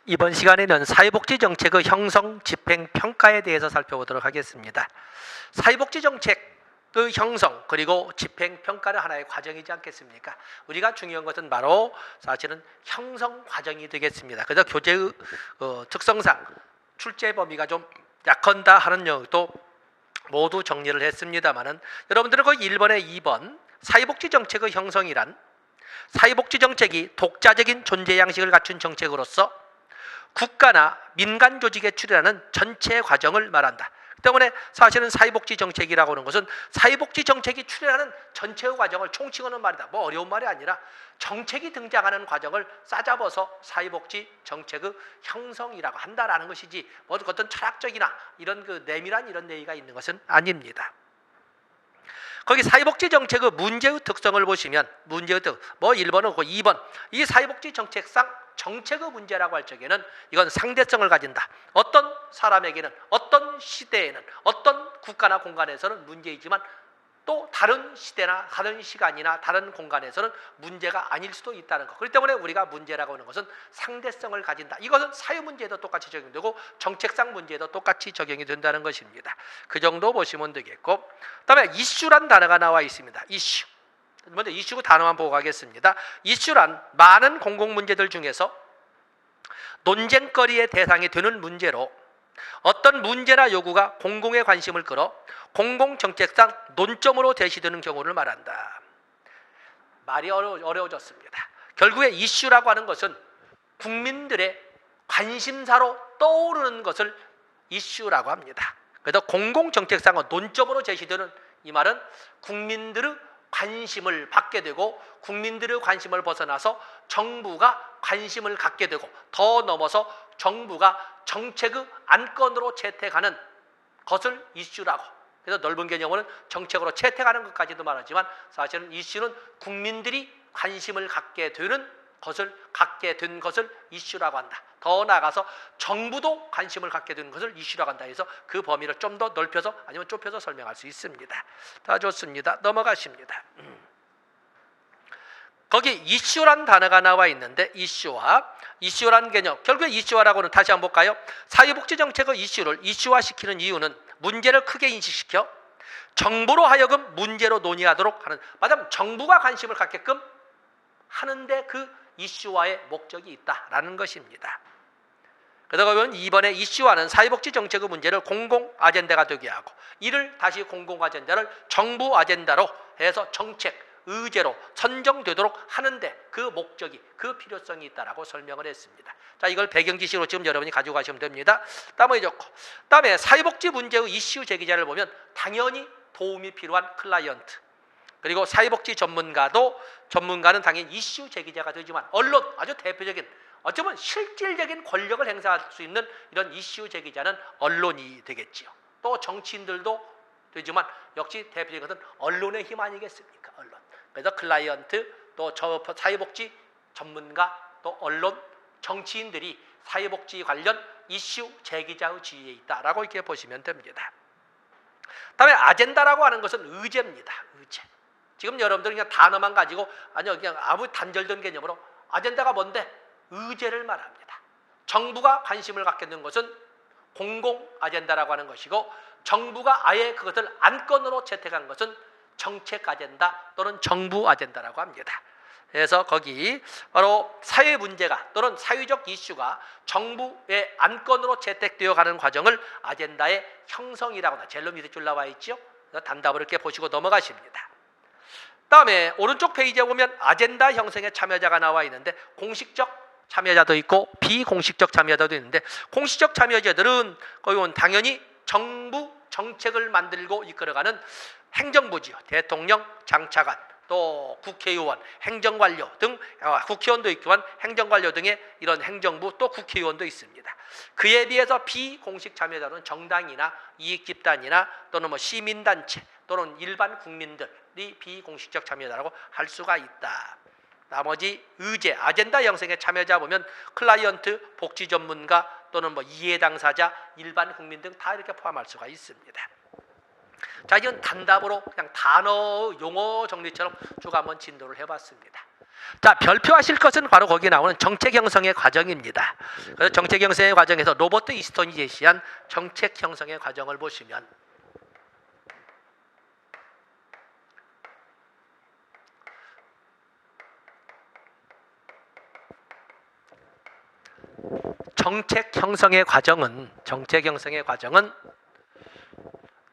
이번 시간에는 사회복지정책의 형성, 집행, 평가에 대해서 살펴보도록 하겠습니다. 사회복지정책의 형성 그리고 집행, 평가는 하나의 과정이지 않겠습니까? 우리가 중요한 것은 바로 사실은 형성 과정이 되겠습니다. 그래서 교재의 특성상 출제 범위가 좀 약한다 하는 내용도 모두 정리를 했습니다만은 여러분들은 그 1번에 2번 사회복지정책의 형성이란 사회복지정책이 독자적인 존재 양식을 갖춘 정책으로서 국가나 민간 조직에 출연하는 전체 과정을 말한다. 때문에 사실은 사회복지정책이라고 하는 것은 사회복지정책이 출연하는 전체의 과정을 총칭하는 말이다. 뭐 어려운 말이 아니라 정책이 등장하는 과정을 싸잡아서 사회복지정책의 형성이라고 한다라는 것이지 뭐 어떤 철학적이나 이런 그 내밀한 이런 내의가 있는 것은 아닙니다. 거기 사회복지정책의 문제의 특성을 보시면 문제의 특, 뭐 1번은 그 2번 이 사회복지정책상 정책의 문제라고 할 적에는 이건 상대성을 가진다. 어떤 사람에게는 어떤 시대에는 어떤 국가나 공간에서는 문제이지만 또 다른 시대나 다른 시간이나 다른 공간에서는 문제가 아닐 수도 있다는 것. 그렇기 때문에 우리가 문제라고 하는 것은 상대성을 가진다. 이것은 사회 문제에도 똑같이 적용되고 정책상 문제에도 똑같이 적용이 된다는 것입니다. 그 정도 보시면 되겠고, 그다음에 이슈란 단어가 나와 있습니다. 이슈. 먼저 이슈 단어만 보고 가겠습니다. 이슈란 많은 공공 문제들 중에서 논쟁거리의 대상이 되는 문제로 어떤 문제나 요구가 공공의 관심을 끌어 공공정책상 논점으로 제시되는 경우를 말한다. 말이 어려워졌습니다. 결국에 이슈라고 하는 것은 국민들의 관심사로 떠오르는 것을 이슈라고 합니다. 그래서 공공정책상은 논점으로 제시되는 이 말은 국민들의 관심을 받게 되고 국민들의 관심을 벗어나서 정부가 관심을 갖게 되고 더 넘어서 정부가 정책의 안건으로 채택하는 것을 이슈라고, 그래서 넓은 개념으로는 정책으로 채택하는 것까지도 말하지만 사실은 이슈는 국민들이 관심을 갖게 된 것을 이슈라고 한다. 더 나아가서 정부도 관심을 갖게 되는 것을 이슈라고 한다 해서 그 범위를 좀 더 넓혀서 아니면 좁혀서 설명할 수 있습니다. 다 좋습니다. 넘어가십니다. 거기 이슈란 단어가 나와 있는데 이슈란 개념, 결국에 이슈화라고는 다시 한번 볼까요? 사회복지정책의 이슈를 이슈화시키는 이유는 문제를 크게 인식시켜 정부로 하여금 문제로 논의하도록 하는, 맞으면 정부가 관심을 갖게끔 하는데 그 이슈화의 목적이 있다라는 것입니다. 그러다 보면 이번에 이슈화는 사회복지정책의 문제를 공공 아젠다가 되게 하고 이를 다시 공공 아젠다를 정부 아젠다로 해서 정책, 의제로 선정되도록 하는데 그 목적이, 그 필요성이 있다라고 설명을 했습니다. 자, 이걸 배경 지식으로 지금 여러분이 가지고 가시면 됩니다. 다음에 사회복지 문제의 이슈 제기자를 보면 당연히 도움이 필요한 클라이언트, 그리고 사회복지 전문가는 당연히 이슈 제기자가 되지만 언론, 아주 대표적인 어쩌면 실질적인 권력을 행사할 수 있는 이런 이슈 제기자는 언론이 되겠지요. 또 정치인들도 되지만 역시 대표적인 것은 언론의 힘 아니겠습니까? 언론. 그래서 클라이언트, 또 사회복지 전문가, 또 언론, 정치인들이 사회복지 관련 이슈 제기자의 지위에 있다라고 이렇게 보시면 됩니다. 다음에 아젠다라고 하는 것은 의제입니다. 의제. 지금 여러분들 그냥 단어만 가지고 그냥 아무 단절된 개념으로 아젠다가 뭔데? 의제를 말합니다. 정부가 관심을 갖게 된 것은 공공 아젠다라고 하는 것이고 정부가 아예 그것을 안건으로 채택한 것은 정책 아젠다 또는 정부 아젠다라고 합니다. 그래서 거기 바로 사회 문제가 또는 사회적 이슈가 정부의 안건으로 채택되어 가는 과정을 아젠다의 형성이라고 합니다. 제일 밑에 줄 나와 있죠. 단답을 이렇게 보시고 넘어가십니다. 다음에 오른쪽 페이지에 보면 아젠다 형성의 참여자가 나와 있는데 공식적 참여자도 있고 비공식적 참여자도 있는데 공식적 참여자들은 거기 당연히 정부 정책을 만들고 이끌어가는 행정부지요. 대통령, 장차관, 또 국회의원, 행정관료 등, 국회의원도 있지만 행정관료 등의 이런 행정부, 또 국회의원도 있습니다. 그에 비해서 비공식 참여자는 정당이나 이익집단이나 또는 뭐 시민단체 또는 일반 국민들이 비공식적 참여자라고 할 수가 있다. 나머지 의제, 아젠다 형성의 참여자 보면 클라이언트, 복지 전문가 또는 뭐 이해 당사자, 일반 국민 등 다 이렇게 포함할 수가 있습니다. 자, 이건 단답으로 그냥 단어, 용어 정리처럼 쭉 한번 진도를 해봤습니다. 자, 별표하실 것은 바로 거기에 나오는 정책 형성의 과정입니다. 그래서 정책 형성의 과정에서 로버트 이스톤이 제시한 정책 형성의 과정을 보시면 정책 형성의 과정은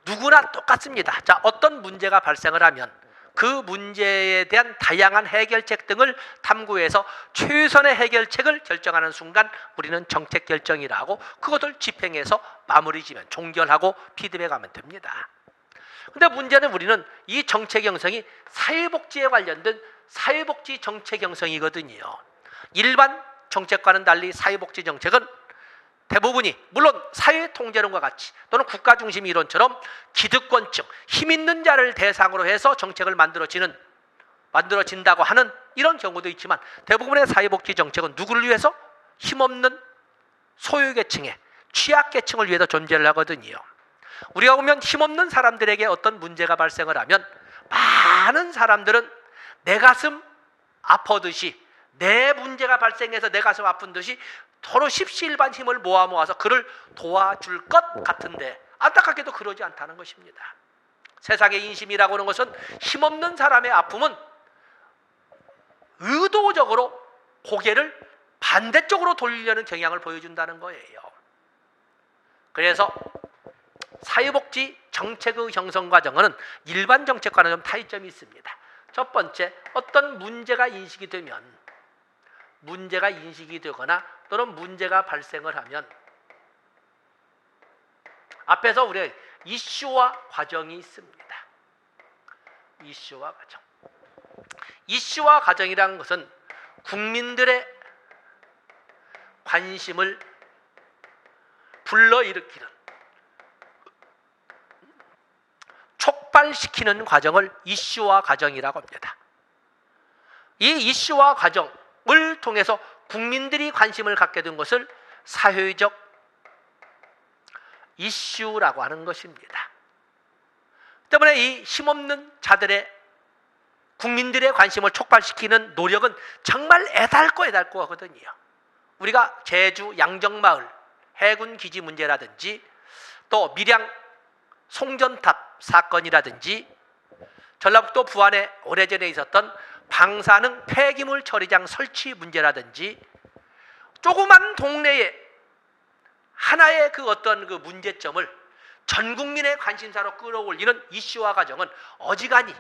누구나 똑같습니다. 자, 어떤 문제가 발생을 하면 그 문제에 대한 다양한 해결책 등을 탐구해서 최선의 해결책을 결정하는 순간 우리는 정책 결정이라 하고 그것을 집행해서 마무리 지면 종결하고 피드백하면 됩니다. 근데 문제는 우리는 이 정책 형성이 사회복지에 관련된 사회복지 정책 형성이거든요. 일반 정책과는 달리 사회복지 정책은 대부분이 물론 사회통제론과 같이 또는 국가중심 이론처럼 기득권층, 힘 있는 자를 대상으로 해서 정책을 만들어진다고 하는 이런 경우도 있지만 대부분의 사회복지 정책은 누구를 위해서? 힘없는 소유계층의 취약계층을 위해서 존재를 하거든요. 우리가 보면 힘없는 사람들에게 어떤 문제가 발생을 하면 많은 사람들은 내 가슴 아프듯이 내 문제가 발생해서 내 가슴 아픈 듯이 서로 십시일반 힘을 모아서 그를 도와줄 것 같은데 안타깝게도 그러지 않다는 것입니다. 세상의 인심이라고 하는 것은 힘없는 사람의 아픔은 의도적으로 고개를 반대쪽으로 돌리려는 경향을 보여준다는 거예요. 그래서 사회복지 정책의 형성 과정은 일반 정책과는 좀 차이점이 있습니다. 첫 번째, 어떤 문제가 인식이 되거나 또는 문제가 발생을 하면 앞에서 우리가 이슈와 과정이 있습니다. 이슈와 과정. 이슈와 과정이라는 것은 국민들의 관심을 불러일으키는 촉발시키는 과정을 이슈와 과정이라고 합니다. 이 이슈와 과정을 통해서 국민들이 관심을 갖게 된 것을 사회적 이슈라고 하는 것입니다. 때문에 이 힘없는 자들의 국민들의 관심을 촉발시키는 노력은 정말 애달고 하거든요. 우리가 제주 양정마을 해군 기지 문제라든지 또 밀양 송전탑 사건이라든지 전라북도 부안에 오래전에 있었던 방사능 폐기물 처리장 설치 문제라든지 조그만 동네에 하나의 그 어떤 그 문제점을 전 국민의 관심사로 끌어올리는 이슈화 과정은 어지간히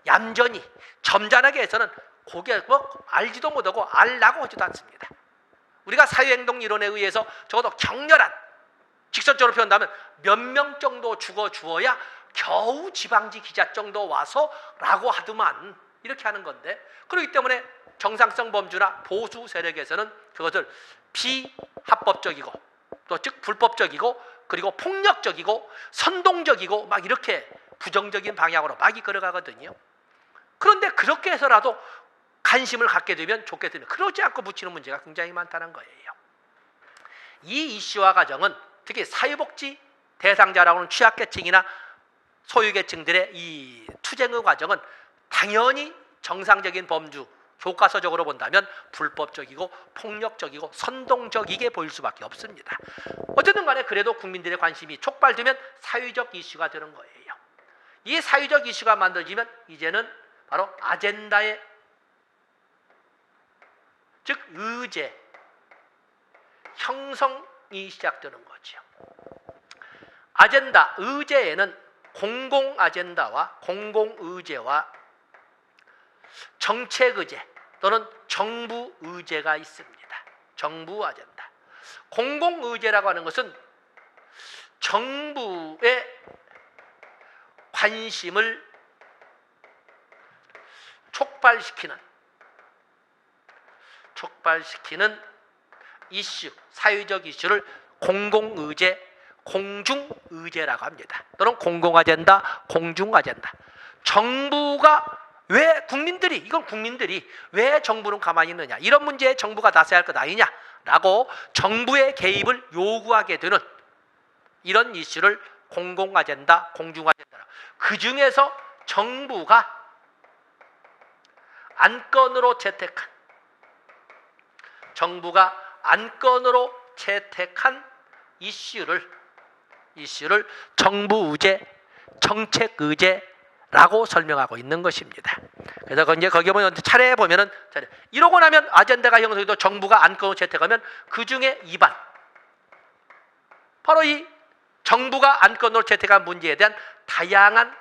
얌전히 점잖하게 해서는 고개 알지도 못하고 알라고 하지도 않습니다. 우리가 사회행동 이론에 의해서 적어도 격렬한 직선적으로 표현한다면 몇 명 정도 죽어주어야 겨우 지방지 기자 정도 와서 라고 하더만 이렇게 하는 건데, 그렇기 때문에 정상성 범주나 보수 세력에서는 그것을 비합법적이고 또 즉 불법적이고 그리고 폭력적이고 선동적이고 막 이렇게 부정적인 방향으로 막 걸어가거든요. 그런데 그렇게 해서라도 관심을 갖게 되면 좋겠으면 그러지 않고 묻히는 문제가 굉장히 많다는 거예요. 이 이슈화 과정은 특히 사회복지 대상자라고 하는 취약계층이나 소유계층들의 이 투쟁의 과정은 당연히 정상적인 범주, 교과서적으로 본다면 불법적이고 폭력적이고 선동적이게 보일 수밖에 없습니다. 어쨌든 간에 그래도 국민들의 관심이 촉발되면 사회적 이슈가 되는 거예요. 이 사회적 이슈가 만들어지면 이제는 바로 아젠다의 즉 의제 형성이 시작되는 거죠. 아젠다, 의제에는 공공 아젠다와 공공 의제와 정책 의제 또는 정부 의제가 있습니다. 정부 아젠다. 공공 의제라고 하는 것은 정부의 관심을 촉발시키는 이슈, 사회적 이슈를 공공의제, 공중의제라고 합니다. 또는 공공아젠다, 공중아젠다. 정부가 왜 국민들이 왜 정부는 가만히 있느냐, 이런 문제에 정부가 나서야 할 것 아니냐라고 정부의 개입을 요구하게 되는 이런 이슈를 공공아젠다, 공중아젠다. 그 중에서 정부가 안건으로 채택한 이슈를 정부 의제, 정책 의제라고 설명하고 있는 것입니다. 그래서 이제 거기 보면 차례 보면은 이러고 나면 아젠다가 형성돼도 정부가 안건으로 채택하면 그 중에 2반 바로 이 정부가 안건으로 채택한 문제에 대한 다양한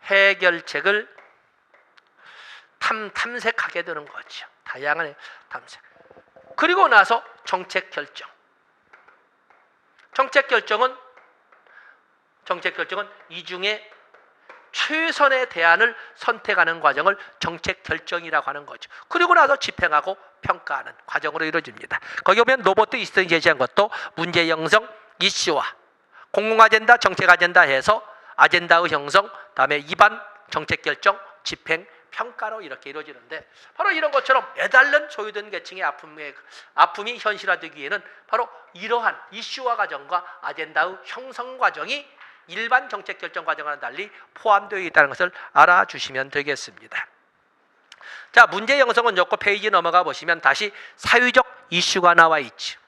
해결책을 탐색하게 되는 거죠. 다양한 탐색. 그리고 나서 정책 결정. 정책 결정은 이 중에 최선의 대안을 선택하는 과정을 정책 결정이라고 하는 거죠. 그리고 나서 집행하고 평가하는 과정으로 이루어집니다. 거기 보면 로버트 이스턴이 제시한 것도 문제 형성, 이슈화, 공공 아젠다, 정책 아젠다 해서 아젠다의 형성, 다음에 입안, 정책 결정, 집행, 평가로 이렇게 이루어지는데 바로 이런 것처럼 매달린 소외된 계층의 아픔이 현실화되기 위해는 바로 이러한 이슈화 과정과 아젠다의 형성 과정이 일반 정책 결정 과정과는 달리 포함되어 있다는 것을 알아주시면 되겠습니다. 자, 문제 형성은 좋고 페이지 넘어가 보시면 다시 사회적 이슈가 나와 있죠.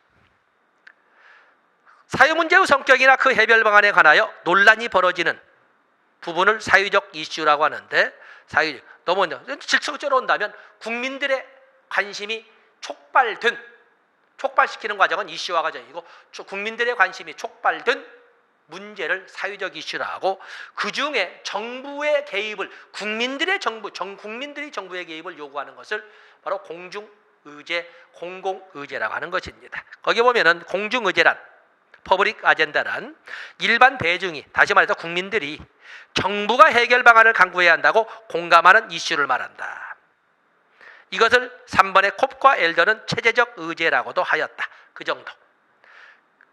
사회 문제의 성격이나 그 해결 방안에 관하여 논란이 벌어지는 부분을 사회적 이슈라고 하는데, 너무 질서적으로 온다면 국민들의 관심이 촉발시키는 과정은 이슈화 과정이고, 국민들의 관심이 촉발된 문제를 사회적 이슈라 하고, 그 중에 정부의 개입을 국민들이 정부의 개입을 요구하는 것을 바로 공중의제, 공공의제라고 하는 것입니다. 거기 보면은 공중의제란, 퍼블릭 아젠다란 일반 대중이, 다시 말해서 국민들이 정부가 해결 방안을 강구해야 한다고 공감하는 이슈를 말한다. 이것을 3번의 콥과 엘더는 체제적 의제라고도 하였다. 그 정도.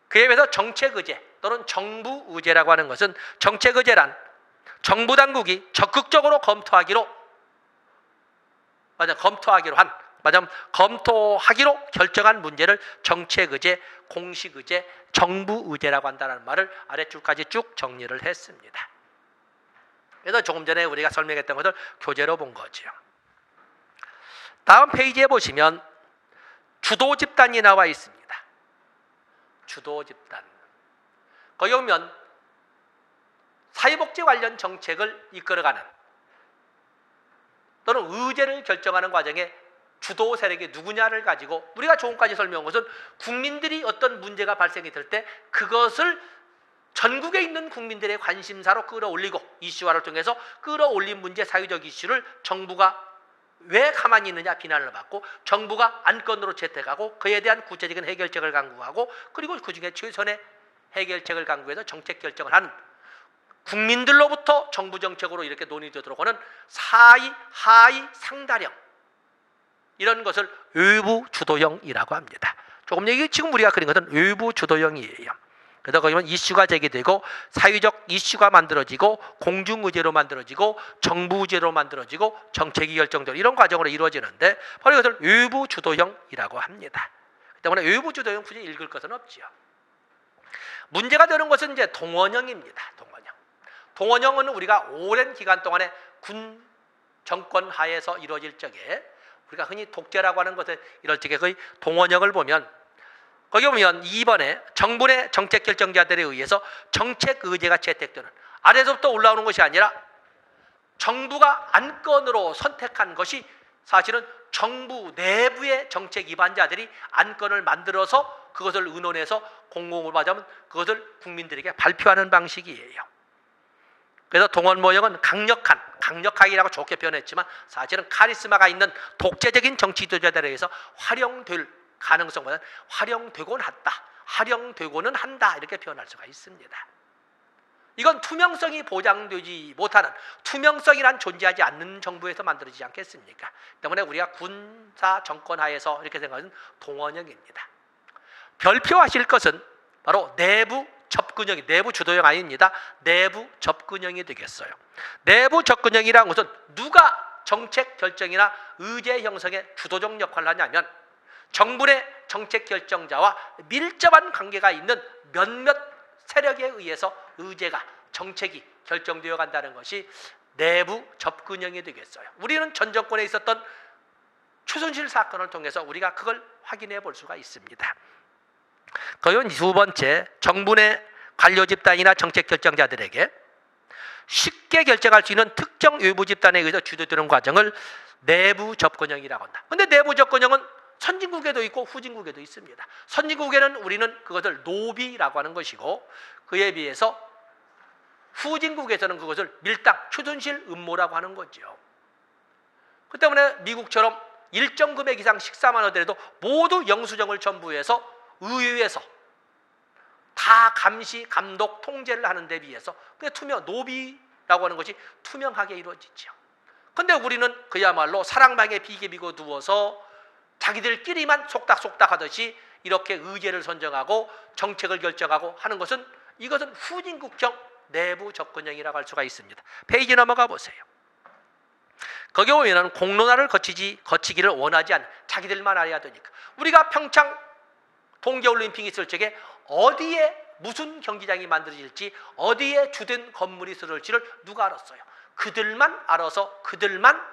그에 비해서 정책 의제 또는 정부 의제라고 하는 것은, 정책 의제란 정부 당국이 적극적으로 검토하기로 결정한 문제를 정책 의제, 공식 의제, 정부 의제라고 한다는 말을 아래줄까지 쭉 정리를 했습니다. 그래서 조금 전에 우리가 설명했던 것을 교재로 본 거죠. 다음 페이지에 보시면 주도 집단이 나와 있습니다. 주도 집단. 거기 보면 사회복지 관련 정책을 이끌어가는 또는 의제를 결정하는 과정에 주도 세력이 누구냐를 가지고 우리가 조금까지 설명한 것은, 국민들이 어떤 문제가 발생이 될 때 그것을 전국에 있는 국민들의 관심사로 끌어올리고, 이슈화를 통해서 끌어올린 문제, 사회적 이슈를 정부가 왜 가만히 있느냐 비난을 받고, 정부가 안건으로 채택하고 그에 대한 구체적인 해결책을 강구하고, 그리고 그중에 최선의 해결책을 강구해서 정책 결정을 하는, 국민들로부터 정부 정책으로 이렇게 논의되도록 하는 하위 상다령, 이런 것을 외부 주도형이라고 합니다. 조금 지금 우리가 그린 것은 외부 주도형이에요. 그래서 거기 보면 이슈가 제기되고 사회적 이슈가 만들어지고 공중의제로 만들어지고 정부의제로 만들어지고 정책이 결정되고 이런 과정으로 이루어지는데, 바로 이것을 외부 주도형이라고 합니다. 때문에 외부 주도형 굳이 읽을 것은 없지요. 문제가 되는 것은 이제 동원형입니다. 동원형은 우리가 오랜 기간 동안에 군 정권 하에서 이루어질 적에, 우리가 흔히 독재라고 하는 것에 이럴 적에 거의 동원형을 보면, 거기 보면 2번에 정부 내 정책 결정자들에 의해서 정책 의제가 채택되는, 아래서부터 올라오는 것이 아니라 정부가 안건으로 선택한 것이 사실은 정부 내부의 정책 위반자들이 안건을 만들어서 그것을 의논해서 공공으로 하자면 그것을 국민들에게 발표하는 방식이에요. 그래서 동원 모형은 강력하기라고 좋게 표현했지만 사실은 카리스마가 있는 독재적인 정치 지도자들에 의해서 활용될 가능성보다는 활용되고는 한다 이렇게 표현할 수가 있습니다. 이건 투명성이 보장되지 못하는, 투명성이란 존재하지 않는 정부에서 만들어지지 않겠습니까? 때문에 우리가 군사 정권 하에서 이렇게 생각하는 동원형입니다. 별표하실 것은 바로 내부 접근형이, 내부 주도형 아닙니다. 내부 접근형이 되겠어요. 내부 접근형이라는 것은 누가 정책 결정이나 의제 형성에 주도적 역할을 하냐면, 정부 내 정책 결정자와 밀접한 관계가 있는 몇몇 세력에 의해서 의제가, 정책이 결정되어 간다는 것이 내부 접근형이 되겠어요. 우리는 전 정권에 있었던 최순실 사건을 통해서 우리가 그걸 확인해 볼 수가 있습니다. 그리고 두 번째, 정부 내 관료 집단이나 정책 결정자들에게 쉽게 결정할 수 있는 특정 외부 집단에 의해서 주도되는 과정을 내부 접근형이라고 한다. 근데 내부 접근형은 선진국에도 있고 후진국에도 있습니다. 선진국에는 우리는 그것을 노비라고 하는 것이고, 그에 비해서 후진국에서는 그것을 밀당, 최순실 음모라고 하는 거죠. 그 때문에 미국처럼 일정 금액 이상 식사만 하더라도 모두 영수증을 첨부해서 의회에서 다 감시, 감독, 통제를 하는 데 비해서 그게 노비라고 하는 것이 투명하게 이루어지죠. 근데 우리는 그야말로 사랑방에 비계비고 누워서 자기들끼리만 속닥속닥 하듯이 이렇게 의제를 선정하고 정책을 결정하고 하는 것은, 이것은 후진국형 내부 접근형이라고 할 수가 있습니다. 페이지 넘어가 보세요. 거기 보면 공론화를 거치기를 원하지 않는, 자기들만 알아야 되니까. 우리가 평창 동계올림픽이 있을 적에 어디에 무슨 경기장이 만들어질지, 어디에 주된 건물이 쓰러질지를 누가 알았어요? 그들만 알아서 그들만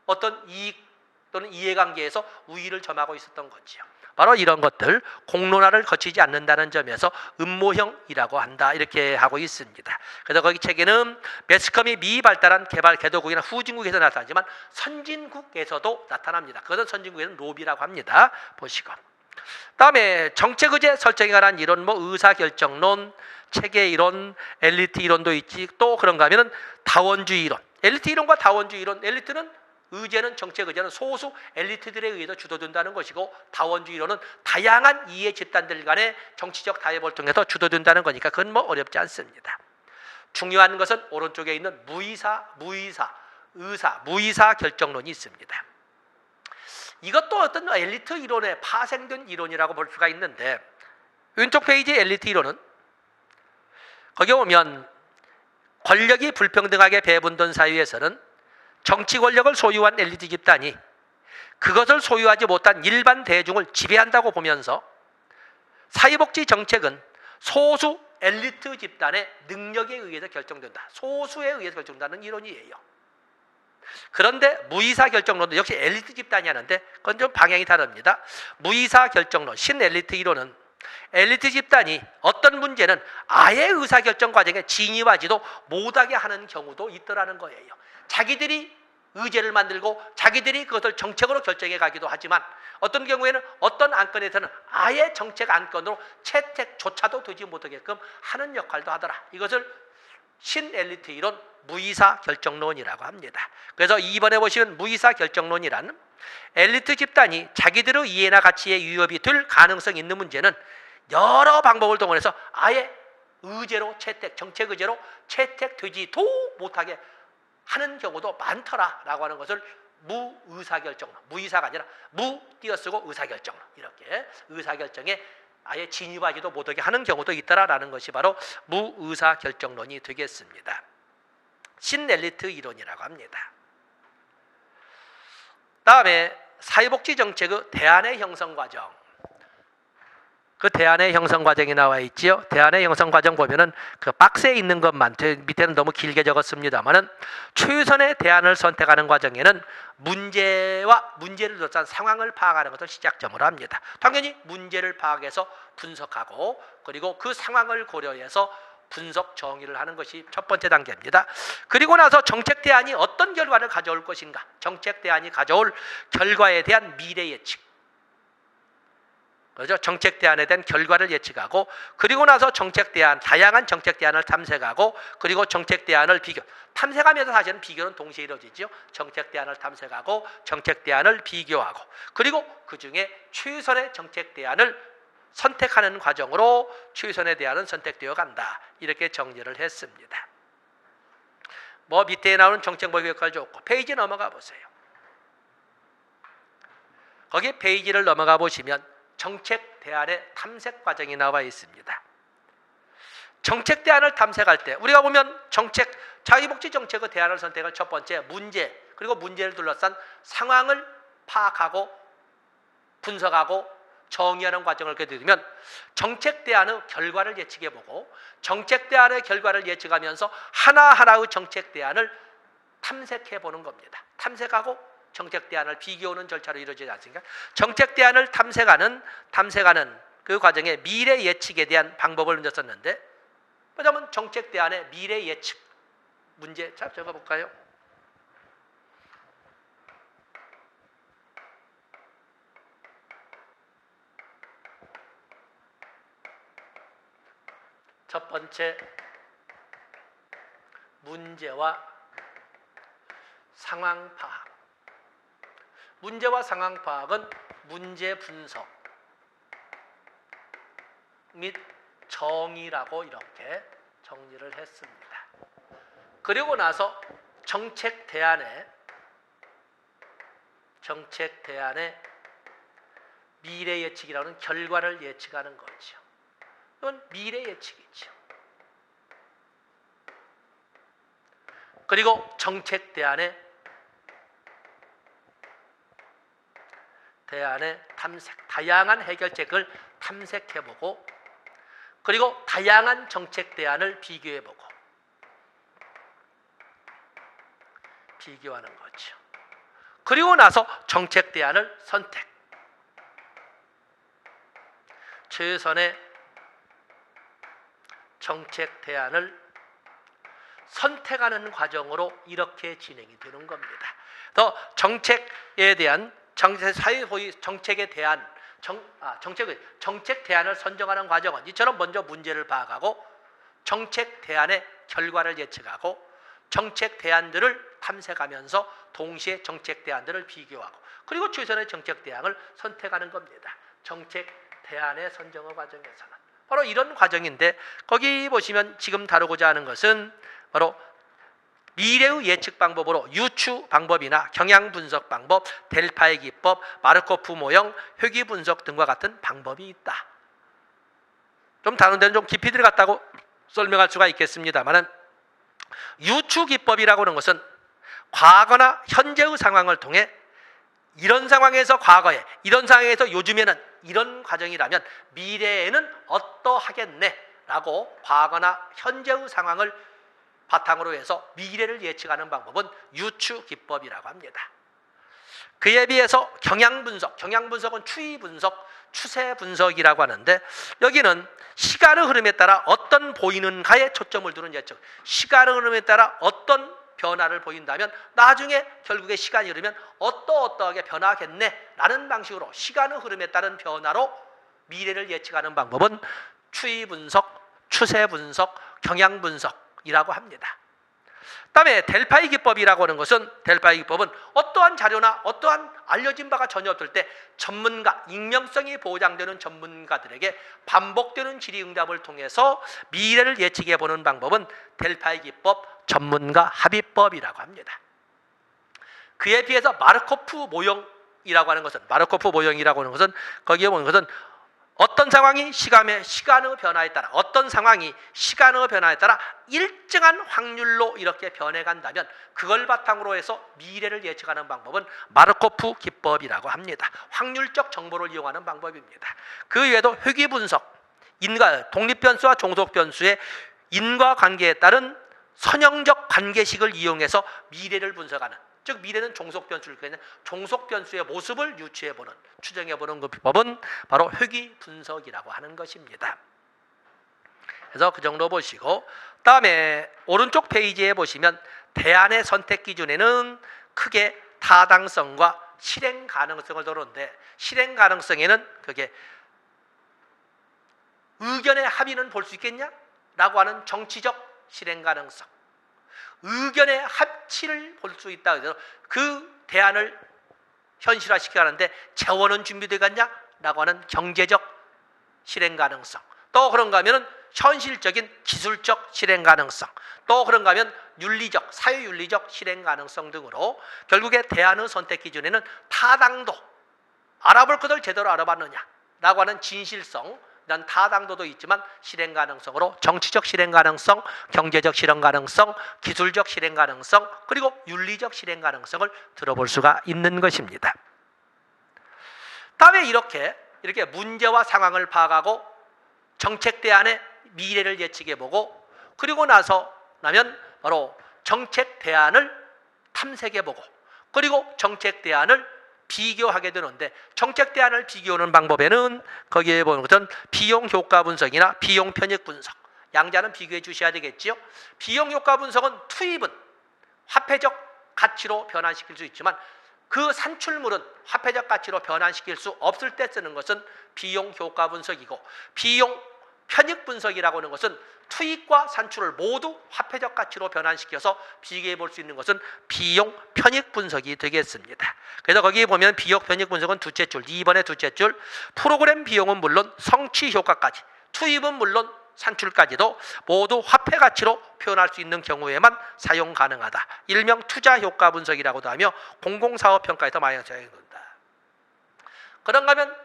어떤 이익 또는 이해관계에서 우위를 점하고 있었던 거지요. 바로 이런 것들, 공론화를 거치지 않는다는 점에서 음모형이라고 한다, 이렇게 하고 있습니다. 그래서 거기 책에는 매스컴이 미발달한 개발 개도국이나 후진국에서 나타나지만 선진국에서도 나타납니다. 그것은 선진국에서는 로비라고 합니다. 보시고. 다음에 정책 의제 설정에 관한 이론, 의사결정론, 체계 이론, 엘리트 이론도 있지. 또 그런가 하면은 다원주의 이론. 엘리트 이론과 다원주의 이론, 엘리트는 의제는, 정책 의제는 소수 엘리트들에 의해서 주도된다는 것이고, 다원주의 이론은 다양한 이해 집단들 간의 정치적 타협을 통해서 주도된다는 거니까 그건 어렵지 않습니다. 중요한 것은 오른쪽에 있는 무의사 결정론이 있습니다. 이것도 어떤 엘리트 이론에 파생된 이론이라고 볼 수가 있는데, 왼쪽 페이지 엘리트 이론은 거기 보면 권력이 불평등하게 배분된 사회에서는 정치 권력을 소유한 엘리트 집단이 그것을 소유하지 못한 일반 대중을 지배한다고 보면서 사회복지 정책은 소수 엘리트 집단의 능력에 의해서 결정된다, 소수에 의해서 결정된다는 이론이에요. 그런데 무의사결정론도 역시 엘리트 집단이 하는데 그건 좀 방향이 다릅니다. 무의사결정론, 신엘리트 이론은 엘리트 집단이 어떤 문제는 아예 의사결정 과정에 진입하지도 못하게 하는 경우도 있더라는 거예요. 자기들이 의제를 만들고 자기들이 그것을 정책으로 결정해 가기도 하지만, 어떤 경우에는 어떤 안건에서는 아예 정책 안건으로 채택조차도 되지 못하게끔 하는 역할도 하더라. 이것을 신엘리트 이론, 무의사결정론이라고 합니다. 그래서 이번에 보시면 무의사결정론이란 엘리트 집단이 자기들의 이해나 가치에 위협이 될 가능성이 있는 문제는 여러 방법을 동원해서 아예 의제로 정책 의제로 채택되지도 못하게 하는 경우도 많더라라고 하는 것을 무의사결정론, 무의사가 아니라 무 띄어쓰고 의사결정론, 이렇게 의사결정에 아예 진입하지도 못하게 하는 경우도 있더라라는 것이 바로 무의사결정론이 되겠습니다. 신엘리트 이론이라고 합니다. 다음에 사회복지 정책의 대안의 형성 과정. 그 대안의 형성 과정이 나와 있지요. 대안의 형성 과정 보면은 그 박스에 있는 것만, 밑에는 너무 길게 적었습니다만은, 최선의 대안을 선택하는 과정에는 문제를 둘러싼 상황을 파악하는 것을 시작점으로 합니다. 당연히 문제를 파악해서 분석하고, 그리고 그 상황을 고려해서 분석 정의를 하는 것이 첫 번째 단계입니다. 그리고 나서 정책 대안이 어떤 결과를 가져올 것인가, 정책 대안이 가져올 결과에 대한 미래 예측, 그렇죠? 정책 대안에 대한 결과를 예측하고, 그리고 나서 다양한 정책 대안을 탐색하고, 그리고 정책 대안을 탐색하면서 사실은 비교는 동시에 이루어지죠. 정책 대안을 탐색하고, 정책 대안을 비교하고, 그리고 그 중에 최선의 정책 대안을 선택하는 과정으로 최선의 대안은 선택되어 간다, 이렇게 정리를 했습니다. 밑에 나오는 정책보고 역할 좋고, 페이지 넘어가 보세요. 거기 페이지를 넘어가 보시면 정책 대안의 탐색 과정이 나와 있습니다. 정책 대안을 탐색할 때 우리가 보면 자기복지 정책의 대안을 선택할 첫 번째 문제, 그리고 문제를 둘러싼 상황을 파악하고 분석하고 정의하는 과정을 겪게 되면 정책 대안의 결과를 예측해보고, 정책 대안의 결과를 예측하면서 하나하나의 정책 대안을 탐색해 보는 겁니다. 탐색하고 정책 대안을 비교하는 절차로 이루어지지 않습니까? 정책 대안을 탐색하는 그 과정에 미래 예측에 대한 방법을 먼저 썼는데, 보자면 정책 대안의 미래 예측 문제 자 적어볼까요? 첫 번째, 문제와 상황 파악. 문제와 상황 파악은 문제 분석 및 정의라고 이렇게 정리를 했습니다. 그리고 나서 정책 대안의 미래 예측이라는 결과를 예측하는 거죠. 이건 미래 예측이죠. 그리고 정책 대안의 탐색, 다양한 해결책을 탐색해보고, 그리고 다양한 정책 대안을 비교해보고, 비교하는 거죠. 그리고 나서 정책 대안을 선택. 최선의 정책 대안을 선택하는 과정으로 이렇게 진행이 되는 겁니다. 또 정책에 대한 정책에 대한 정책 대안을 선정하는 과정은 이처럼 먼저 문제를 파악하고 정책 대안의 결과를 예측하고 정책 대안들을 탐색하면서 동시에 정책 대안들을 비교하고, 그리고 최선의 정책 대안을 선택하는 겁니다. 정책 대안의 선정의 과정에서는 바로 이런 과정인데, 거기 보시면 지금 다루고자 하는 것은 바로 미래의 예측 방법으로 유추 방법이나 경향 분석 방법, 델파의 기법, 마르코프 모형, 회귀 분석 등과 같은 방법이 있다. 좀 다른 데는 좀 깊이 들어갔다고 설명할 수가 있겠습니다만은, 유추 기법이라고 하는 것은 과거나 현재의 상황을 통해 이런 상황에서 과거에, 이런 상황에서 요즘에는 이런 과정이라면 미래에는 어떠하겠네 라고 과거나 현재의 상황을 바탕으로 해서 미래를 예측하는 방법은 유추 기법이라고 합니다. 그에 비해서 경향 분석은 추이 분석, 추세 분석이라고 하는데, 여기는 시간의 흐름에 따라 어떤 보이는가에 초점을 두는 예측. 시간의 흐름에 따라 어떤 변화를 보인다면 나중에 결국에 시간이 흐르면 어떠하게 변하겠네 라는 방식으로 시간의 흐름에 따른 변화로 미래를 예측하는 방법은 추이 분석, 추세 분석, 경향 분석이라고 합니다. 그다음에 델파이 기법이라고 하는 것은, 델파이 기법은 어떠한 자료나 어떠한 알려진 바가 전혀 없을 때 전문가, 익명성이 보장되는 전문가들에게 반복되는 질의응답을 통해서 미래를 예측해 보는 방법은 델파이 기법, 전문가 합의법이라고 합니다. 그에 비해서 마르코프 모형이라고 하는 것은, 거기에 보는 것은 어떤 상황이 시간의 변화에 따라, 어떤 상황이 시간의 변화에 따라 일정한 확률로 이렇게 변해간다면 그걸 바탕으로 해서 미래를 예측하는 방법은 마르코프 기법이라고 합니다. 확률적 정보를 이용하는 방법입니다. 그 외에도 회귀 분석, 독립변수와 종속변수의 인과관계에 따른 선형적 관계식을 이용해서 미래를 분석하는, 즉 미래는 종속변수를 그냥 종속변수의 모습을 유추해보는, 추정해보는 그 비법은 바로 회귀 분석이라고 하는 것입니다. 그래서 그 정도 보시고, 다음에 오른쪽 페이지에 보시면 대안의 선택 기준에는 크게 타당성과 실행 가능성을 다루는데, 실행 가능성에는 그게 의견의 합의는 볼 수 있겠냐? 라고 하는 정치적 실행 가능성, 의견의 합치를 볼 수 있다. 그래서 그 대안을 현실화시켜가는데 재원은 준비되겠냐? 라고 하는 경제적 실행 가능성, 또 그런가 하면 현실적인 기술적 실행 가능성, 또 그런가 하면 윤리적, 사회윤리적 실행 가능성 등으로 결국에 대안의 선택 기준에는 타당도, 알아볼 것을 제대로 알아봤느냐 라고 하는 진실성, 이런 타당도도 있지만 실행 가능성으로 정치적 실행 가능성, 경제적 실행 가능성, 기술적 실행 가능성, 그리고 윤리적 실행 가능성을 들어볼 수가 있는 것입니다. 다음에 이렇게 문제와 상황을 파악하고 정책 대안의 미래를 예측해보고, 그리고 나면 바로 정책 대안을 탐색해보고 그리고 정책 대안을 비교하게 되는데 정책 대안을 비교하는 방법에는 거기에 보는 것은 비용 효과 분석이나 비용 편익 분석 양자는 비교해 주셔야 되겠지요. 비용 효과 분석은 투입은 화폐적 가치로 변환시킬 수 있지만 그 산출물은 화폐적 가치로 변환시킬 수 없을 때 쓰는 것은 비용 효과 분석이고 비용 편익 분석이라고 하는 것은 투입과 산출을 모두 화폐적 가치로 변환시켜서 비교해 볼 수 있는 것은 비용 편익 분석이 되겠습니다. 그래서 거기에 보면 비용 편익 분석은 둘째 줄, 2번의 둘째 줄, 프로그램 비용은 물론 성취 효과까지, 투입은 물론 산출까지도 모두 화폐 가치로 표현할 수 있는 경우에만 사용 가능하다. 일명 투자 효과 분석이라고도 하며 공공사업 평가에서 많이 사용된다. 그런가 하면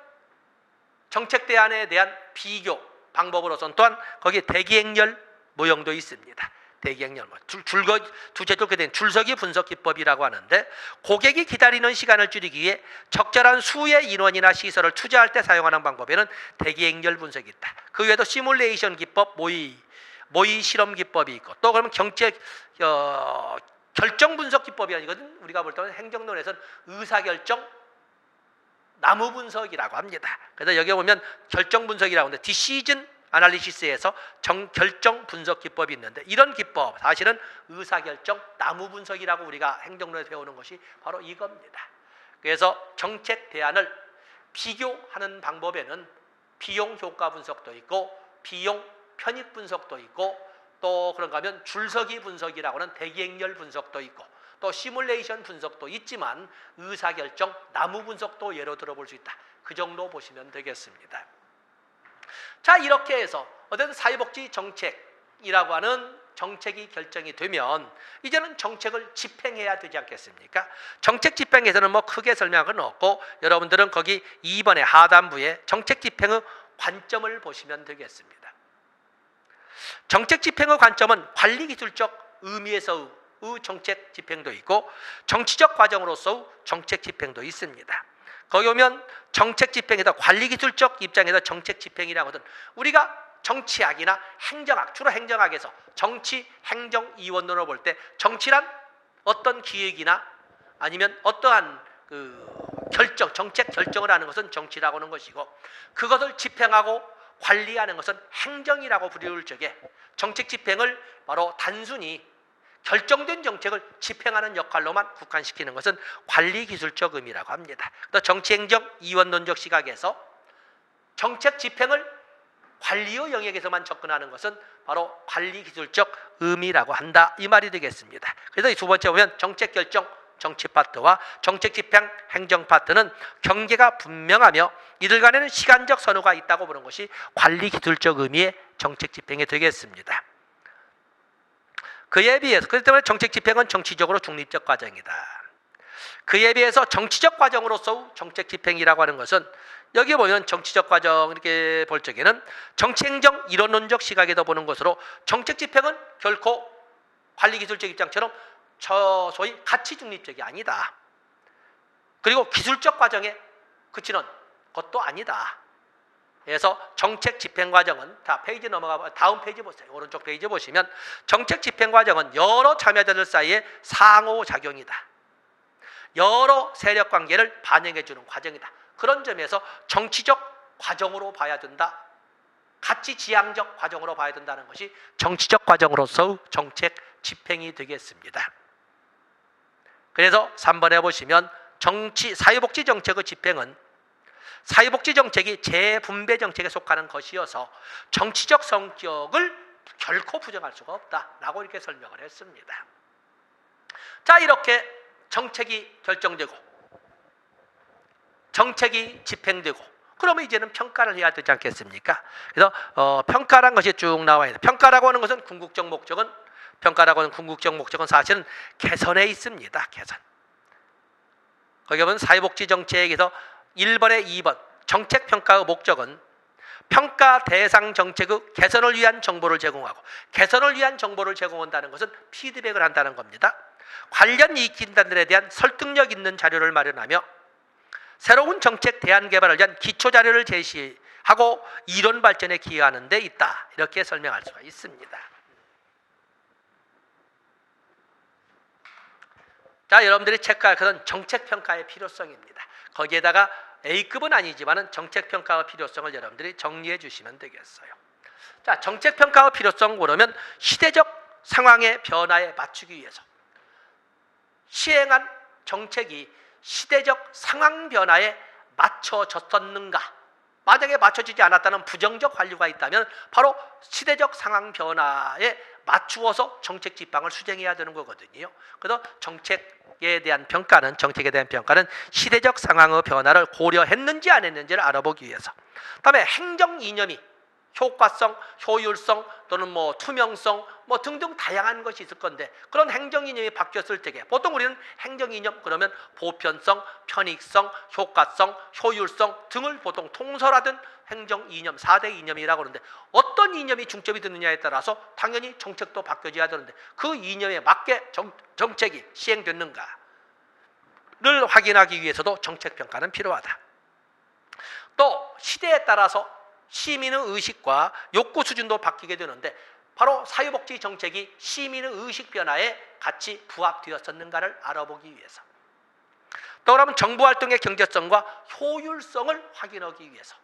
정책 대안에 대한 비교 방법으로서는 또한 거기에 대기행렬 모형도 있습니다. 대기행렬 두째 줄 된 줄서기 분석 기법이라고 하는데 고객이 기다리는 시간을 줄이기 위해 적절한 수의 인원이나 시설을 투자할 때 사용하는 방법에는 대기행렬 분석이 있다. 그 외에도 시뮬레이션 기법, 모의 실험 기법이 있고 또 그러면 결정 분석 기법이 아니거든. 우리가 볼 때는 행정론에서는 의사결정 나무 분석이라고 합니다. 그래서 여기 보면 결정 분석이라고 하는데 디시전 아날리시스에서 결정 분석 기법이 있는데 이런 기법 사실은 의사결정 나무 분석이라고 우리가 행정론에서 배우는 것이 바로 이겁니다. 그래서 정책 대안을 비교하는 방법에는 비용 효과 분석도 있고 비용 편익 분석도 있고 또 그런가 하면 줄서기 분석이라고 하는 대기행렬 분석도 있고 또 시뮬레이션 분석도 있지만 의사결정 나무 분석도 예로 들어볼 수 있다. 그 정도 보시면 되겠습니다. 자, 이렇게 해서 어떤 사회복지 정책이라고 하는 정책이 결정이 되면 이제는 정책을 집행해야 되지 않겠습니까? 정책 집행에서는 뭐 크게 설명할 건 없고 여러분들은 거기 2번의 하단부에 정책 집행의 관점을 보시면 되겠습니다. 정책 집행의 관점은 관리기술적 의미에서의 정책 집행도 있고 정치적 과정으로서의 정책 집행도 있습니다. 거기 오면 정책 집행에서 관리기술적 입장에서 정책 집행이라고 하든 우리가 정치학이나 행정학, 주로 행정학에서 정치, 행정, 이원론으로 볼 때 정치란 어떤 기획이나 아니면 어떠한 결정, 정책 결정을 하는 것은 정치라고 하는 것이고 그것을 집행하고 관리하는 것은 행정이라고 부를 적에 정책 집행을 바로 단순히 결정된 정책을 집행하는 역할로만 국한시키는 것은 관리기술적 의미라고 합니다. 또 정치행정 이원론적 시각에서 정책 집행을 관리의 영역에서만 접근하는 것은 바로 관리기술적 의미라고 한다. 이 말이 되겠습니다. 그래서 이 두 번째 보면 정책 결정 정치 파트와 정책 집행 행정 파트는 경계가 분명하며 이들 간에는 시간적 선호가 있다고 보는 것이 관리기술적 의미의 정책 집행이 되겠습니다. 그에 비해서 그렇기 때문에 정책 집행은 정치적으로 중립적 과정이다. 그에 비해서 정치적 과정으로서 정책 집행이라고 하는 것은 여기 보면 정치적 과정 이렇게 볼 적에는 정치행정 이론론적 시각에서 보는 것으로 정책 집행은 결코 관리기술적 입장처럼 소위 가치 중립적이 아니다. 그리고 기술적 과정에 그치는 것도 아니다. 그래서 정책 집행 과정은 페이지 넘어가 다음 페이지 보세요. 오른쪽 페이지 보시면 정책 집행 과정은 여러 참여자들 사이의 상호작용이다. 여러 세력 관계를 반영해 주는 과정이다. 그런 점에서 정치적 과정으로 봐야 된다. 가치 지향적 과정으로 봐야 된다는 것이 정치적 과정으로서 정책 집행이 되겠습니다. 그래서 3번에 보시면 사회복지 정책의 집행은 사회복지 정책이 재분배 정책에 속하는 것이어서 정치적 성격을 결코 부정할 수가 없다라고 이렇게 설명을 했습니다. 자, 이렇게 정책이 결정되고 정책이 집행되고 그러면 이제는 평가를 해야 되지 않겠습니까? 그래서 평가란 것이 쭉 나와 있습니다. 평가라고 하는 것은 궁극적 목적은 사실은 개선에 있습니다. 개선. 거기 보면 사회복지 정책에서 1번에 2번 정책평가의 목적은 평가 대상 정책의 개선을 위한 정보를 제공하고 개선을 위한 정보를 제공한다는 것은 피드백을 한다는 겁니다. 관련 이익진단들에 대한 설득력 있는 자료를 마련하며 새로운 정책 대안 개발을 위한 기초 자료를 제시하고 이론 발전에 기여하는 데 있다. 이렇게 설명할 수가 있습니다. 자, 여러분들이 체크할 것은 정책평가의 필요성입니다. 거기에다가 A급은 아니지만 정책평가의 필요성을 여러분들이 정리해 주시면 되겠어요. 자, 정책평가의 필요성 그러면 시대적 상황의 변화에 맞추기 위해서 시행한 정책이 시대적 상황 변화에 맞춰졌었는가? 만약에 맞춰지지 않았다는 부정적 관료가 있다면 바로 시대적 상황 변화에 맞추어서 정책 집행을 수행해야 되는 거거든요. 그래서 정책에 대한 평가는 시대적 상황의 변화를 고려했는지 안 했는지를 알아보기 위해서. 그다음에 행정 이념이 효과성, 효율성 또는 투명성 등등 다양한 것이 있을 건데 그런 행정 이념이 바뀌었을 때에 보통 우리는 행정 이념 그러면 보편성, 편익성, 효과성, 효율성 등을 보통 통설하던 행정 이념 4대 이념이라고 하는데 어떤 이념이 중점이 드느냐에 따라서 당연히 정책도 바뀌어져야 되는데 그 이념에 맞게 정책이 시행됐는가를 확인하기 위해서도 정책평가는 필요하다. 또 시대에 따라서 시민의 의식과 욕구 수준도 바뀌게 되는데 바로 사회복지 정책이 시민의 의식 변화에 같이 부합되었었는가를 알아보기 위해서. 또 그러면 정부활동의 경제성과 효율성을 확인하기 위해서.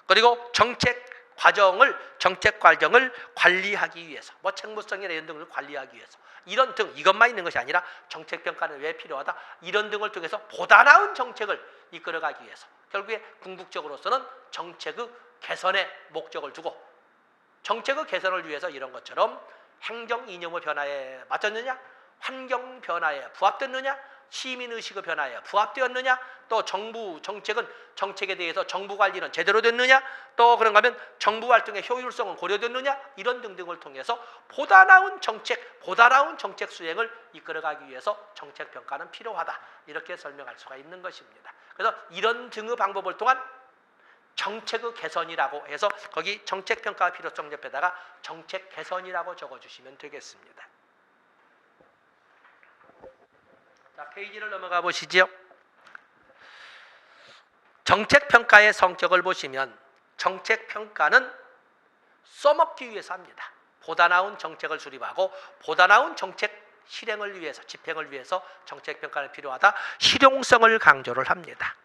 그리고 정책 과정을 관리하기 위해서. 책무성이나 이런 등을 관리하기 위해서. 이런 등 이것만 있는 것이 아니라 정책평가는 왜 필요하다? 이런 등을 통해서 보다 나은 정책을 이끌어가기 위해서. 결국에 궁극적으로서는 정책의 개선에 목적을 두고 정책의 개선을 위해서 이런 것처럼 행정 이념의 변화에 맞췄느냐, 환경 변화에 부합됐느냐, 시민의식의 변화에 부합되었느냐, 또 정부 정책은 정책에 대해서 정부 관리는 제대로 됐느냐, 또 그런가 하면 정부 활동의 효율성은 고려됐느냐, 이런 등등을 통해서 보다 나은 정책 수행을 이끌어가기 위해서 정책평가는 필요하다. 이렇게 설명할 수가 있는 것입니다. 그래서 이런 등의 방법을 통한 정책의 개선이라고 해서 거기 정책평가 필요성 옆에다가 정책 개선이라고 적어주시면 되겠습니다. 자, 페이지를 넘어가 보시죠. 정책평가의 성격을 보시면 정책평가는 써먹기 위해서 합니다. 보다 나은 정책을 수립하고 보다 나은 정책 실행을 위해서, 집행을 위해서 정책평가는 필요하다. 실용성을 강조를 합니다.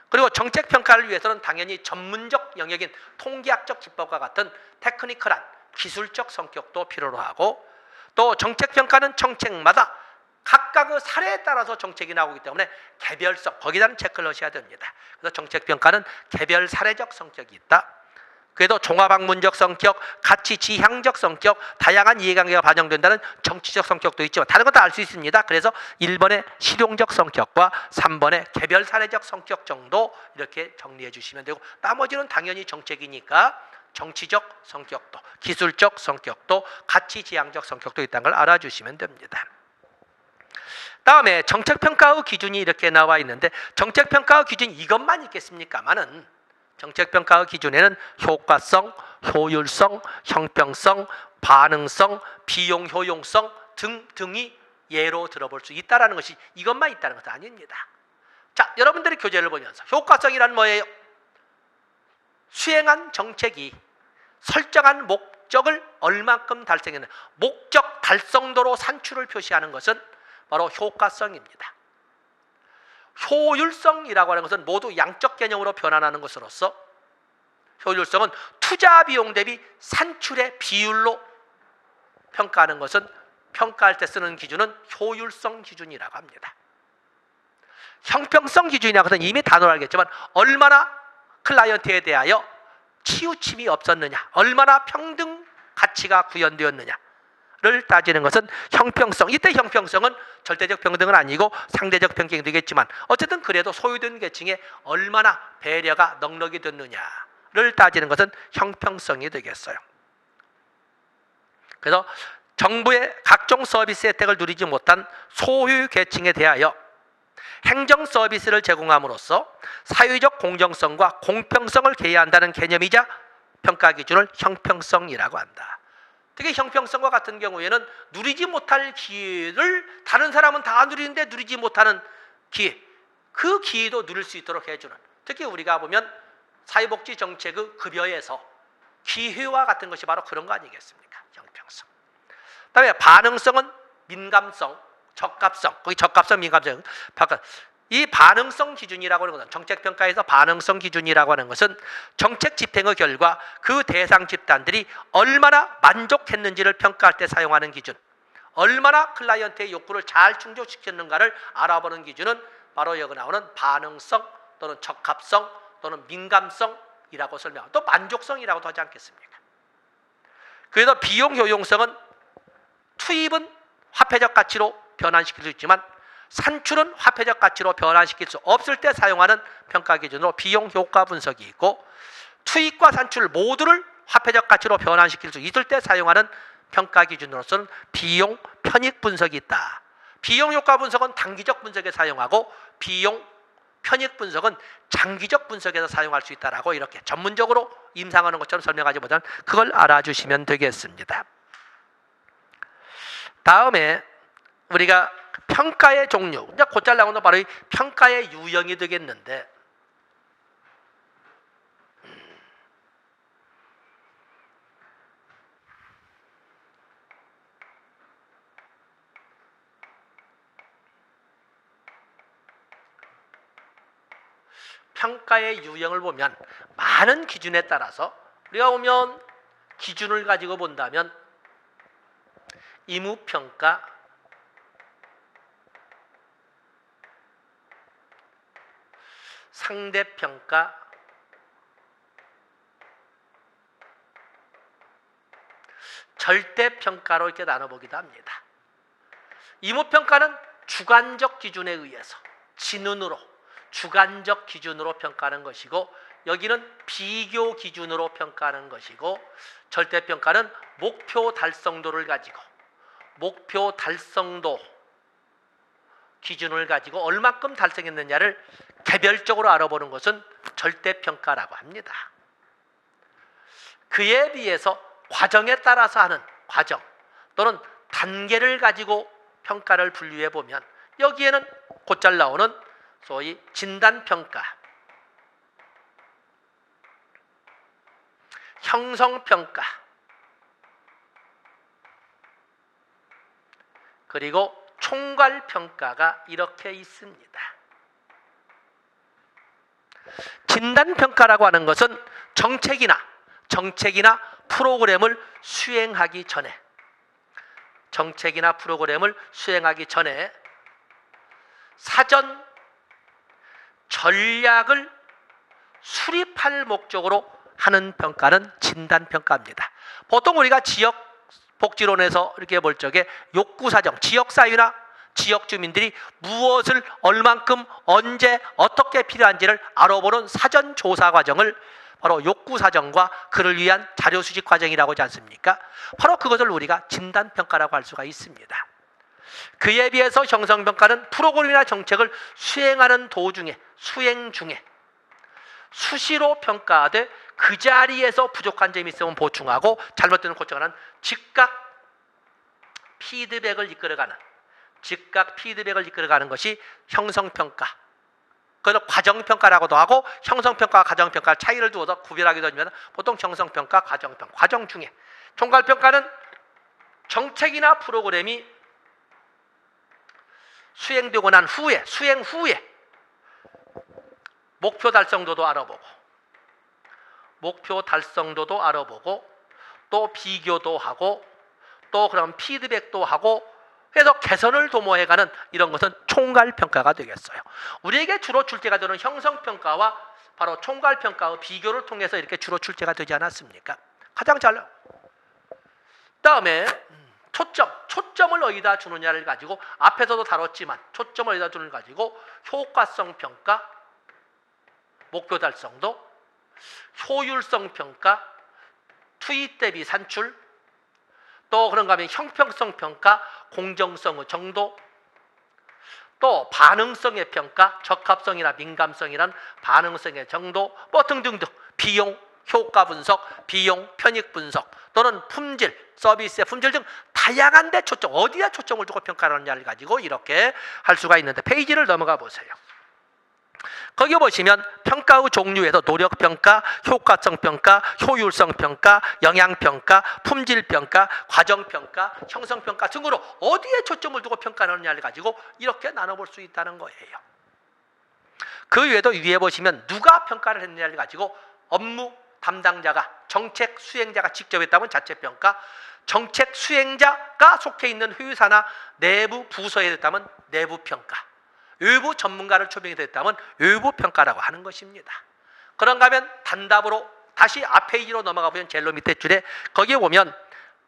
그리고 정책평가를 위해서는 당연히 전문적 영역인 통계학적 기법과 같은 테크니컬한 기술적 성격도 필요로 하고 또 정책평가는 정책마다 각각의 사례에 따라서 정책이 나오기 때문에 개별성, 거기다는 체크를 하셔야 됩니다. 그래서 정책평가는 개별 사례적 성격이 있다. 그래도 종합학문적 성격, 가치 지향적 성격, 다양한 이해관계가 반영된다는 정치적 성격도 있지만 다른 건 다 알 수 있습니다. 그래서 1번의 실용적 성격과 3번의 개별 사례적 성격 정도 이렇게 정리해 주시면 되고 나머지는 당연히 정책이니까 정치적 성격도, 기술적 성격도, 가치 지향적 성격도 있다는 걸 알아주시면 됩니다. 다음에 정책평가의 기준이 이렇게 나와 있는데 정책평가의 기준이 이것만 있겠습니까마는 정책평가의 기준에는 효과성, 효율성, 형평성, 반응성, 비용 효용성 등등이 예로 들어볼 수 있다는 것이 이것만 있다는 것은 아닙니다. 자, 여러분들이 교재를 보면서 효과성이란 뭐예요? 수행한 정책이 설정한 목적을 얼만큼 달성했는 목적 달성도로 산출을 표시하는 것은 바로 효과성입니다. 효율성이라고 하는 것은 모두 양적 개념으로 변환하는 것으로서 효율성은 투자 비용 대비 산출의 비율로 평가하는 것은 평가할 때 쓰는 기준은 효율성 기준이라고 합니다. 형평성 기준이라고 하는 이미 단어를 알겠지만 얼마나 클라이언트에 대하여 치우침이 없었느냐, 얼마나 평등 가치가 구현되었느냐 를 따지는 것은 형평성. 이때 형평성은 절대적 평등은 아니고 상대적 평등이 되겠지만 어쨌든 그래도 소유된 계층에 얼마나 배려가 넉넉히 됐느냐를 따지는 것은 형평성이 되겠어요. 그래서 정부의 각종 서비스 혜택을 누리지 못한 소유 계층에 대하여 행정 서비스를 제공함으로써 사회적 공정성과 공평성을 개해한다는 개념이자 평가 기준을 형평성이라고 한다. 특히 형평성과 같은 경우에는 누리지 못할 기회를 다른 사람은 다 누리는데 누리지 못하는 기회, 그 기회도 누릴 수 있도록 해주는, 특히 우리가 보면 사회복지 정책의 급여에서 기회와 같은 것이 바로 그런 거 아니겠습니까? 형평성. 그다음에 반응성은 민감성, 적합성, 거기 적합성, 민감성, 이 반응성 기준이라고 하는 것은 정책평가에서 반응성 기준이라고 하는 것은 정책 집행의 결과 그 대상 집단들이 얼마나 만족했는지를 평가할 때 사용하는 기준, 얼마나 클라이언트의 욕구를 잘 충족시켰는가를 알아보는 기준은 바로 여기 나오는 반응성 또는 적합성 또는 민감성이라고 설명하고 또 만족성이라고도 하지 않겠습니까? 그래서 비용 효용성은 투입은 화폐적 가치로 변환시킬 수 있지만 산출은 화폐적 가치로 변환시킬 수 없을 때 사용하는 평가 기준으로 비용 효과 분석이 있고, 투입과 산출 모두를 화폐적 가치로 변환시킬 수 있을 때 사용하는 평가 기준으로서는 비용 편익 분석이 있다. 비용 효과 분석은 단기적 분석에 사용하고 비용 편익 분석은 장기적 분석에서 사용할 수 있다라고 이렇게 전문적으로 임상하는 것처럼 설명하지 못하면 그걸 알아주시면 되겠습니다. 다음에 우리가 평가의 종류, 이제 곧잘 나오는 바로 이 평가의 유형이 되겠는데, 평가의 유형을 보면 많은 기준에 따라서 우리가 보면 기준을 가지고 본다면 의무평가, 상대평가, 절대평가로 이렇게 나눠보기도 합니다. 의무평가는 주관적 기준에 의해서 지눈으로 주관적 기준으로 평가하는 것이고, 여기는 비교 기준으로 평가하는 것이고, 절대평가는 목표 달성도를 가지고 목표 달성도 기준을 가지고 얼마큼 달성했느냐를 개별적으로 알아보는 것은 절대평가라고 합니다. 그에 비해서 과정에 따라서 하는 과정 또는 단계를 가지고 평가를 분류해 보면 여기에는 곧잘 나오는 소위 진단평가, 형성평가, 그리고 총괄평가가 이렇게 있습니다. 진단평가라고 하는 것은 정책이나 프로그램을 수행하기 전에 사전 전략을 수립할 목적으로 하는 평가는 진단평가입니다. 보통 우리가 지역복지론에서 이렇게 볼 적에 욕구사정, 지역사회나 지역 주민들이 무엇을 얼만큼 언제 어떻게 필요한지를 알아보는 사전 조사 과정을 바로 욕구사정과 그를 위한 자료 수집 과정이라고 하지 않습니까? 바로 그것을 우리가 진단평가라고 할 수가 있습니다. 그에 비해서 형성평가는 프로그램이나 정책을 수행 중에 수시로 평가하되 그 자리에서 부족한 점이 있으면 보충하고 잘못되는 고쳐가는 즉각 피드백을 이끌어가는 것이 형성평가. 그걸 과정평가라고도 하고 형성평가와 과정평가 차이를 두어서 구별하기도 하지만 보통 형성평가, 과정평가, 과정 중에 총괄평가는 정책이나 프로그램이 수행되고 난 후에 수행 후에 목표 달성도도 알아보고 또 비교도 하고 또 그럼 피드백도 하고 해서 개선을 도모해가는 이런 것은 총괄평가가 되겠어요. 우리에게 주로 출제가 되는 형성평가와 바로 총괄평가의 비교를 통해서 이렇게 주로 출제가 되지 않았습니까? 가장 잘. 다음에 초점을 어디다 주느냐를 가지고 앞에서도 다뤘지만 초점을 어디다 주느냐를 가지고 효과성 평가, 목표 달성도, 효율성 평가, 투입 대비 산출, 또 그런가 하면 형평성 평가, 공정성의 정도, 또 반응성의 평가, 적합성이나 민감성이란 반응성의 정도, 뭐 등등등, 비용 효과 분석, 비용 편익 분석 또는 품질, 서비스의 품질 등 다양한 데 어디에 초점을 두고 평가하느냐를 가지고 이렇게 할 수가 있는데 페이지를 넘어가 보세요. 거기 보시면 평가의 종류에서 노력평가, 효과성평가, 효율성평가, 영양평가, 품질평가, 과정평가, 형성평가 등으로 어디에 초점을 두고 평가하느냐를 가지고 이렇게 나눠볼 수 있다는 거예요. 그 외에도 위에 보시면 누가 평가를 했느냐를 가지고 업무 담당자가, 정책 수행자가 직접 했다면 자체평가, 정책 수행자가 속해 있는 회사나 내부 부서에 했다면 내부평가, 외부 전문가를 초빙해 했다면 외부평가라고 하는 것입니다. 그런가 하면 단답으로 다시 앞 페이지로 넘어가 보면 제일 밑에 줄에 거기에 보면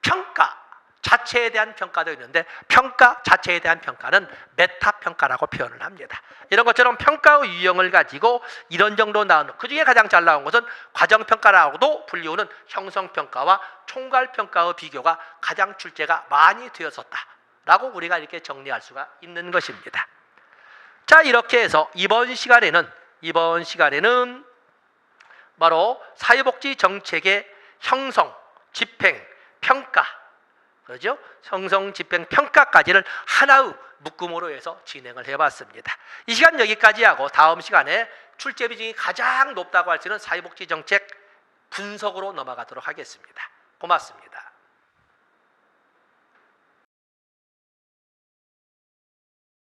평가 자체에 대한 평가도 있는데 평가 자체에 대한 평가는 메타평가라고 표현을 합니다. 이런 것처럼 평가의 유형을 가지고 이런 정도 나오는, 그 중에 가장 잘 나온 것은 과정평가라고도 불리우는 형성평가와 총괄평가의 비교가 가장 출제가 많이 되었었다라고 우리가 이렇게 정리할 수가 있는 것입니다. 자, 이렇게 해서 이번 시간에는 바로 사회복지 정책의 형성, 집행, 평가, 그렇죠? 형성, 집행, 평가까지를 하나의 묶음으로 해서 진행을 해봤습니다. 이 시간 여기까지 하고 다음 시간에 출제 비중이 가장 높다고 할 수 있는 사회복지 정책 분석으로 넘어가도록 하겠습니다. 고맙습니다.